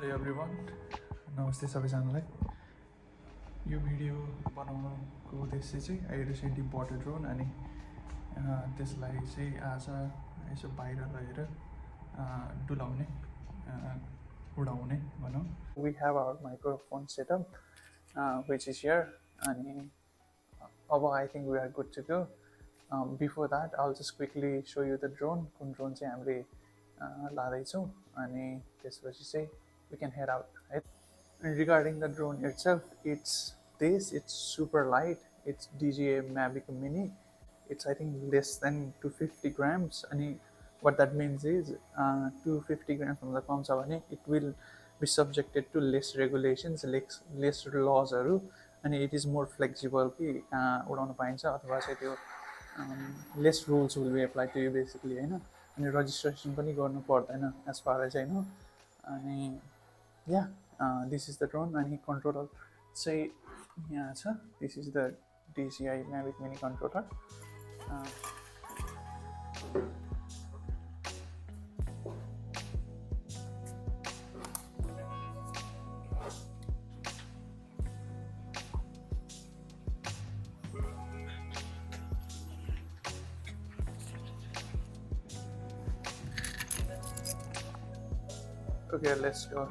Hello everyone, नमस्ते सबैजनालाई। यो भिडियो बनाउनुको उद्देश्य चाहिँ I recently but a drone अनि त्यसलाई चाहिँ आज यसो बाहिर लगेर डुलाउने उडाउने भनौँ। We have our microphone setup which is here अनि अब I think we are good to go. Before that I will just quickly show you the drone, कुन ड्रोन चाहिँ हामीले लाँदैछौँ अनि त्यसपछि चाहिँ we can head out, right? And regarding the drone itself, it's super light. It's DJI Mavic Mini. It's I think less than 250 grams. And what that means is 250 grams from the comes it will be subjected to less regulations, less laws, and it is more flexible. Less rules will be applied to you basically, and registration पनि गर्नु पर्दैन as far as I know. And yeah, this is the drone and controller say yeah, this is the DJI Mavic Mini controller. Okay, let's go.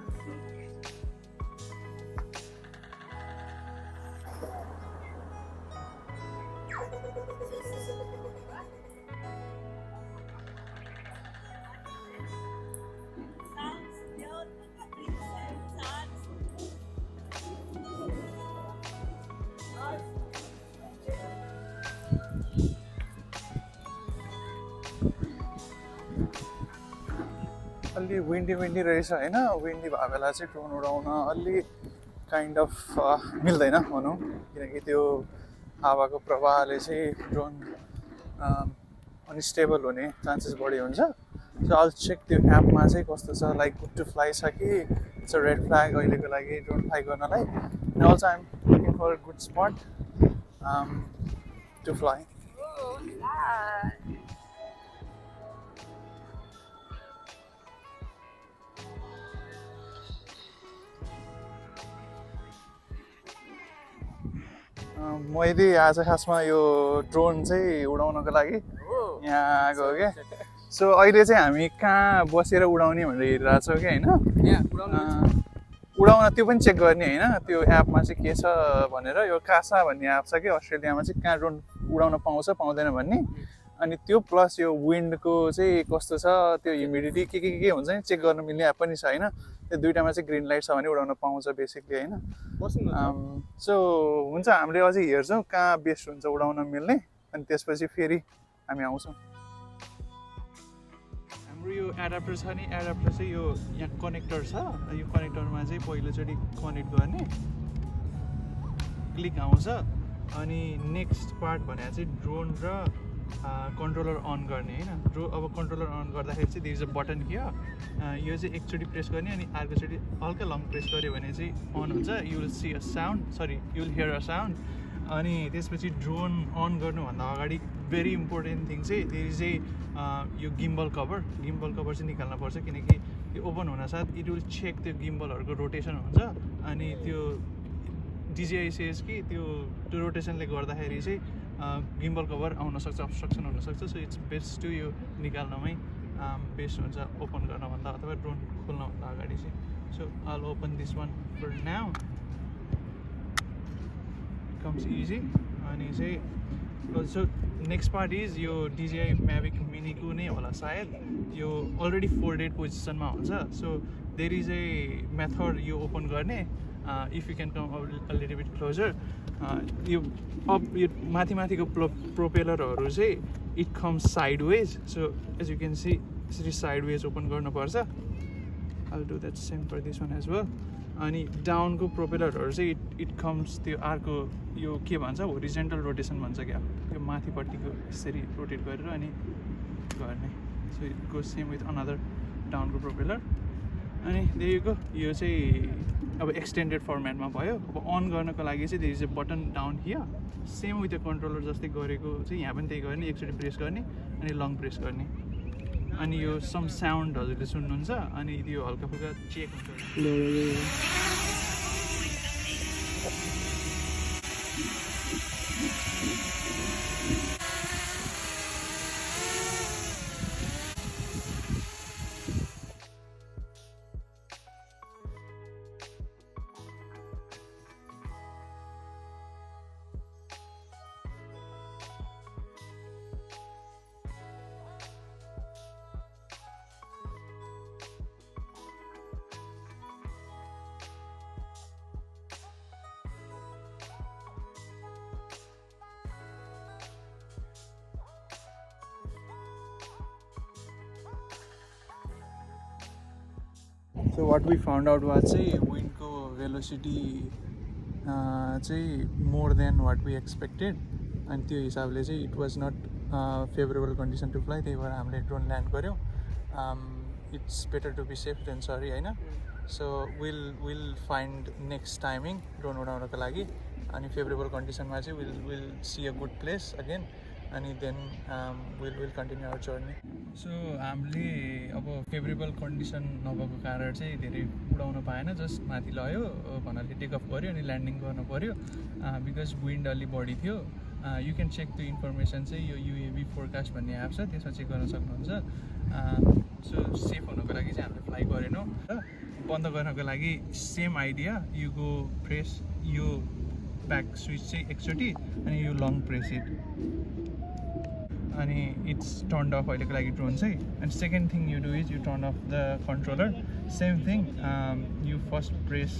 अलि windy रहेछ हैन। Windy भए बेला चाहिँ drone उडाउन अलि काइन्ड अफ मिल्दैन भनौँ, किनकि त्यो हावाको प्रवाहले चाहिँ ड्रोन अनस्टेबल हुने चान्सेस बढी हुन्छ। सो आल चेक त्यो एपमा चाहिँ कस्तो छ, लाइक गुड टु फ्लाइ छ कि इट्स अ रेड फ्ल्याग अहिलेको लागि ड्रोन फ्लाइ गर्नलाई। And also I am looking for a good spot to fly. मैले आज खासमा यो ड्रोन चाहिँ उडाउनको लागि यहाँ आएको हो क्या। सो अहिले चाहिँ हामी कहाँ बसेर उडाउने भनेर हेरिरहेको छौँ कि होइन। उडाउन त्यो पनि चेक गर्ने होइन, त्यो एपमा चाहिँ के छ भनेर। यो कासा भन्ने एप छ कि अस्ट्रेलियामा चाहिँ कहाँ ड्रोन उडाउन पाउँछ पाउँदैन भन्ने। अनि त्यो प्लस यो विन्डको चाहिँ कस्तो छ, त्यो ह्युमिडिटी के हुन्छ नि चेक गर्न मिल्ने एप पनि छ होइन। त्यो दुइटामा चाहिँ ग्रिन लाइट छ भने उडाउन पाउँछ बेसिकली होइन। सो हुन्छ, हामीले अझै हेर्छौँ कहाँ बेस्ट हुन्छ उडाउन मिल्ने, अनि त्यसपछि फेरि हामी आउँछौँ। हाम्रो यो एडाप्टर छ नि, एडाप्टर चाहिँ यो यहाँ कनेक्टर छ। यो कनेक्टरमा चाहिँ पहिलोचोटि कनेक्ट गर्ने, क्लिक आउँछ। अनि नेक्स्ट पार्ट भनेर चाहिँ ड्रोन र कन्ट्रोलर अन गर्ने होइन। अब कन्ट्रोलर अन गर्दाखेरि चाहिँ there is a button here. यो चाहिँ एकचोटि प्रेस गर्ने अनि अर्कोचोटि हल्का लङ प्रेस गऱ्यो भने चाहिँ अन हुन्छ। You will see a sound, sorry you will hear a sound. अनि त्यसपछि ड्रोन अन गर्नुभन्दा अगाडि भेरी इम्पोर्टेन्ट थिङ चाहिँ देयर इज यो गिम्बल कभर चाहिँ निकाल्नुपर्छ, किनकि यो ओपन हुनसाथ इट विल चेक त्यो गिम्बलहरूको रोटेसन हुन्छ। अनि त्यो DJI सेज कि त्यो रोटेसनले गर्दाखेरि चाहिँ गिम्बल कभर आउनसक्छ, अब्स्ट्रक्सन हुनसक्छ। सो इट्स बेस्ट टु यो निकाल्नमै बेस्ट हुन्छ ओपन गर्नभन्दा अथवा ड्रोन खोल्नभन्दा अगाडि चाहिँ। So I will open this one for now, comes easy. अनि चाहिँ सो नेक्स्ट पार्ट इज यो DJI Mavic मिनीको नै होला सायद। यो अलरेडी फोल्डेड पोजिसनमा हुन्छ। So there is a method यो ओपन गर्ने। If you can come a little bit closer, यो माथिको प्रोपेलरहरू चाहिँ it comes sideways. So as you can see यसरी साइड वेज ओपन गर्नुपर्छ। I will do that same for this one as well. अनि डाउनको प्रोपेलरहरू चाहिँ इट कम्स त्यो अर्को यो के भन्छ, होरिजेन्टल रोटेसन भन्छ क्या, यो माथिपट्टिको यसरी रोटेट गरेर अनि गर्ने। So it go same with another डाउनको प्रोपेलर। अनि देखेको यो चाहिँ अब एक्सटेन्डेड फर्मेटमा भयो। अब अन गर्नको लागि चाहिँ there is a button down here, same with the controller जस्तै गरेको चाहिँ यहाँ पनि त्यही गर्ने। एकचोटि प्रेस गर्ने अनि लङ प्रेस गर्ने। अनि यो सम साउन्ड हजुरले सुन्नुहुन्छ अनि यो हल्का फुल्का चेक हुन्छ So what we found out was wind velocity more than what we expected, and it was not favorable condition to fly. They were drone land garyo. It's better to be safe than sorry, I know. So we'll find next timing drone udaunako lagi, and favorable condition ma we'll see a good place again, and then we'll continue our journey. So हामीले अब favourable condition नभएको कारण चाहिँ धेरै उडाउन पाएन, just माथि लयो भन्नाले take off गर्यो अनि ल्यान्डिङ गर्न पर्यो बिकज विन्ड अलि बढी थियो. You can check the information चाहिँ यो युएभी फोरकास्ट भन्ने एप छ, त्यसमा चेक गर्न सक्नुहुन्छ. सो सेफ हुनको लागि चाहिँ हामीले फ्लाइ गरेनौँ र बन्द गर्नको लागि same idea, you go press यो ब्याक स्विच चाहिँ एकचोटि अनि यो लङ प्रेस इट अनि इट्स टर्न्ड अफ अहिलेको लागि ड्रोन चाहिँ. And second thing you do is you turn of the controller, same thing you first press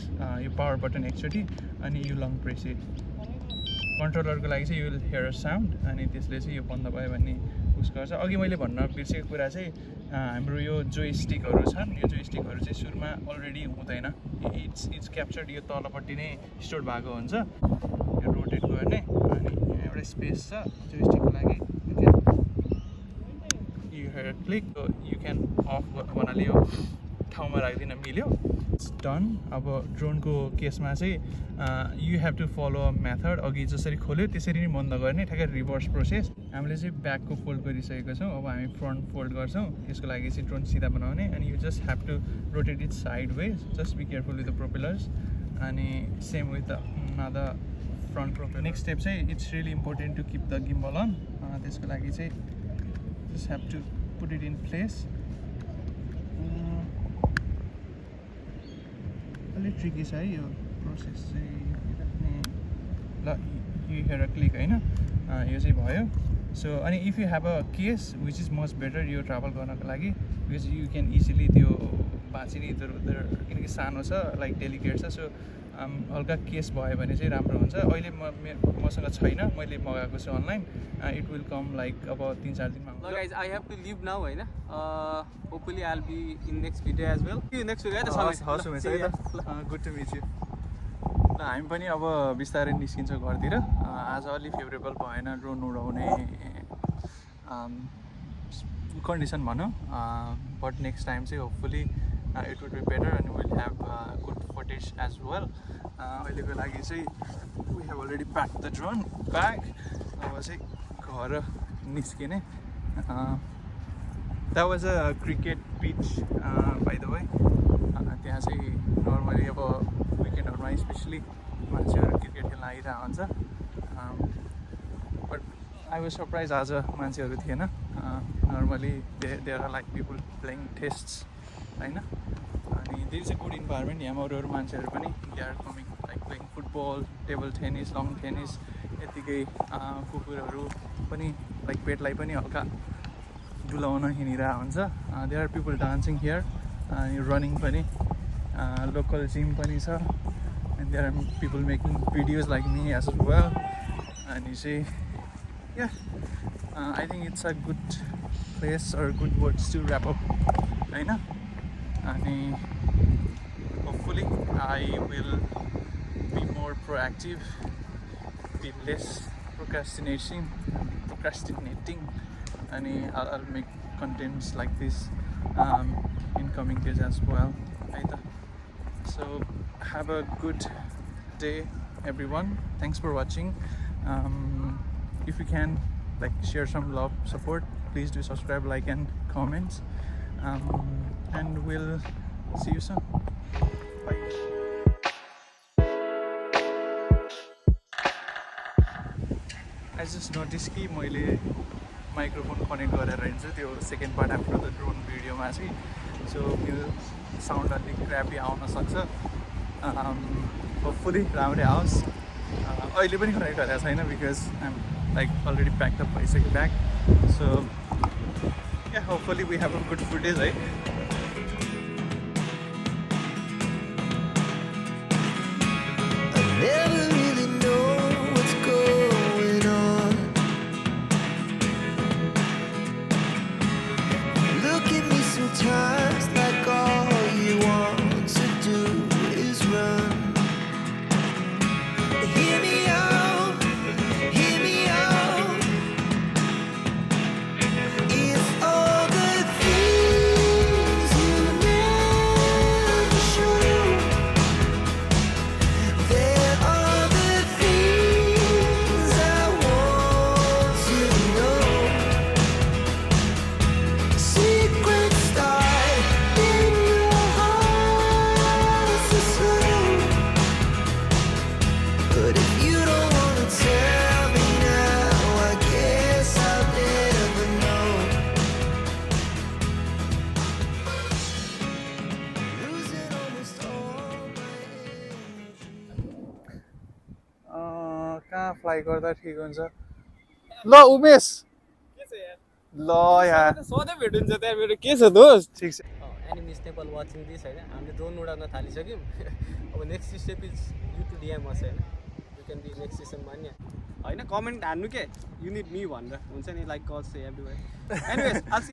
यो पावर बटन एकचोटि अनि यु लङ प्रेस इट. कन्ट्रोलरको लागि चाहिँ you will hear a sound अनि त्यसले चाहिँ यो बन्द भयो भन्ने उस गर्छ. अघि मैले भन्न बिर्सेको कुरा चाहिँ हाम्रो यो जोइस्टिकहरू छन्, यो जोइस्टिकहरू चाहिँ सुरुमा अलरेडी हुँदैन, इट्स क्याप्चर्ड यो तलपट्टि नै स्टोर भएको हुन्छ. यो रोटेट गर्ने अनि एउटा स्पेस छ जोइस्टिकको लागि, क्लिक यु क्यान अफ भन्नाले यो ठाउँमा राखिदिन मिल्यो. It's done. अब ड्रोनको केसमा चाहिँ you have to follow a method. अघि जसरी खोल्यो त्यसरी नै बन्द गर्ने, ठ्याक्कै रिभर्स प्रोसेस. हामीले चाहिँ ब्याकको फोल्ड गरिसकेको छौँ, अब हामी फ्रन्ट फोल्ड गर्छौँ. यसको लागि चाहिँ ड्रोन सिधा बनाउने अनि you just have to rotate it sideways. Just be careful with the propellers अनि same with the front propeller. Next step चाहिँ it's really important to keep the gimbal on. त्यसको लागि चाहिँ just have to put it in place. अलि tricky छ है यो process चाहिँ. ल यु हेयर अ क्लिक होइन, यो चाहिँ भयो. सो अनि if you have a case which is much better यो ट्राभल गर्नको लागि, बिकज यु क्यान इजिली त्यो भाँचिने इधर उधर, किनकि सानो छ लाइक डेलिकेट छ. सो हल्का केस भयो भने चाहिँ राम्रो हुन्छ. अहिले मसँग छैन, मैले मगाएको छु online. It will come like अब 3-4 दिनमा. So guys, I have to leave now, होइन. Hopefully I'll be in next video as well. See you next video. हवस् हुमेछ है त. Good to meet you. ल हामी पनि अब बिस्तारै निस्किन्छ घरतिर. आज अलि फेभरेबल भएन ड्रोन उडाउने कन्डिसन भनौँ, बट नेक्स्ट टाइम चाहिँ hopefully it would be better and we'll have good footage as well. अहिलेको लागि चाहिँ we have already packed the drone bag. अब चाहिँ घर निस्किने. That was a cricket pitch by the way. त्यहाँ चाहिँ नर्मली अब विकेन्डहरूमा स्पेसली मान्छेहरू क्रिकेट खेल्न आइरहेको हुन्छ. बट आई वाज सरप्राइज आज मान्छेहरू थिएन. Normally there are like people playing tests होइन. अनि there is a good environment. यहाँ अरू मान्छेहरू पनि they are coming like playing football, table tennis, long tennis. यत्तिकै कुकुरहरू पनि लाइक पेटलाई पनि हल्का डुलाउन हिँडिरहेको हुन्छ. There are people dancing here, running पनि, लोकल जिम पनि छ. And there are people making videos like me as well. अनि चाहिँ yeah I think it's a good place or good words to wrap up होइन. अनि hopefully I will be more proactive, be less procrastinating, and I'll make contents like this in coming days as well. So have a good day everyone. Thanks for watching. If you can like share some love, support. Please do subscribe, like, and comments. And we'll see you soon. Bye. I just noticed कि मैले microphone connect गरेर हिँड्छु त्यो second part after the drone video मा चाहिँ, so त्यो sound अलिक crappy आउन सक्छ. Hopefully राम्रै आओस्. अहिले पनि connect गरेको छैन because I'm like already packed up भइसक्यो bag. So yeah, hopefully we have a good footage, right? Never really know what's going on. Look at me sometimes like all you want to do is run. Hear me out, hear me out. If all the things you never show, there are the things I want to know. Secrets start in your heart so slow. But if you don't want to tell me now, I guess I'll never know. Losing almost all my energy. कहाँ fly गर्दा ठिक हुन्छ? ल उमेश, ल यार सधैँ भेट हुन्छ त्यहाँ मेरो के छ दोस्त ठिक छ. एनिमिस नेपाल वाचिङ दिस होइन, हामीले ड्रोन उडाउन थालिसक्यौँ. अब next step is you to DM us होइन, यु क्यान बी नेक्स्ट सिजनमा नि होइन. कमेन्ट हान्नु के यु निड मी भनेर हुन्छ नि, लाइक कल से एभ्रिवेयर. एनिवेज